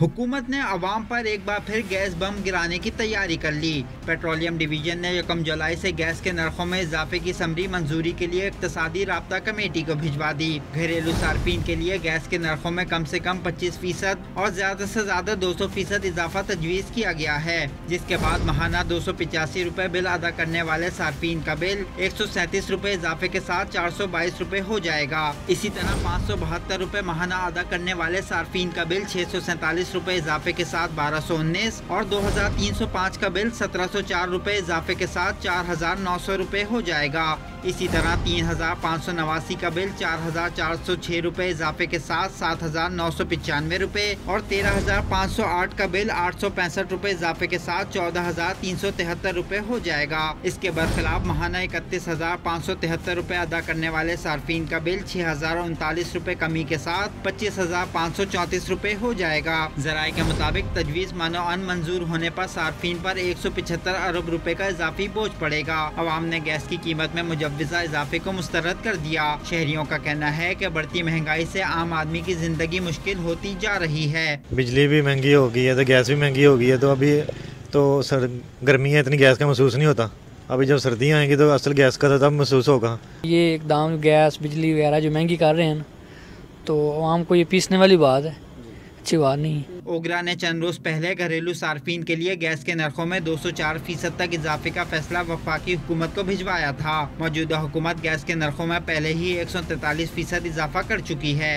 हुकूमत ने अवाम पर एक बार फिर गैस बम गिराने की तैयारी कर ली। पेट्रोलियम डिवीजन ने 1 जुलाई से गैस के नरखों में इजाफे की समरी मंजूरी के लिए इक्तसादी राब्ता कमेटी को भिजवा दी। घरेलू सार्फिन के लिए गैस के नरखों में कम से कम 25% और ज्यादा से ज्यादा 200% इजाफा तजवीज़ किया गया है, जिसके बाद महाना 285 रुपए बिल अदा करने वाले सार्फिन का बिल 137 रुपए इजाफे के साथ 422 रुपए हो जाएगा। इसी तरह 572 रुपए महाना अदा करने वाले सार्फिन का बिल 647 रुपए इजाफे के साथ 1219 और 2305 का बिल 1704 रुपए इजाफे के साथ 4900 रुपए हो जाएगा। इसी तरह 3589 का बिल 4406 रुपए इजाफे के साथ 7995 रुपए और 13508 का बिल 865 रुपए इजाफे के साथ 14373 रुपए हो जाएगा। इसके बरखिलाफ महाना 31573 रुपए अदा करने वाले सार्फिन का बिल 6039 रुपए कमी के साथ 25534 रुपए हो जाएगा। ज़राए के मुताबिक तजवीज़ मानो मंजूर होने पर सार्फिन पर 175 अरब रुपए का इजाफी बोझ पड़ेगा। अवाम ने गैस की कीमत में मुजव्वज़ा इजाफे को मुस्तरद कर दिया। शहरियों का कहना है कि बढ़ती महंगाई से आम आदमी की जिंदगी मुश्किल होती जा रही है। बिजली भी महंगी हो गई है तो गैस भी महंगी हो गई है, तो अभी तो गर्मी है, इतनी गैस का महसूस नहीं होता। अभी जब सर्दियाँ आएंगी तो असल गैस का तो तब महसूस होगा। ये एकदम गैस बिजली वगैरह जो महंगी कर रहे हैं ना, तो आवाम को ये पीसने वाली बात है, अच्छी बात नहीं। ओगरा ने चंद रोज पहले घरेलू सार्फिन के लिए गैस के नरखों में 204% तक इजाफे का फैसला वफाकी हुकूमत को भिजवाया था। मौजूदा हुकूमत गैस के नरखों में पहले ही 143% इजाफा कर चुकी है।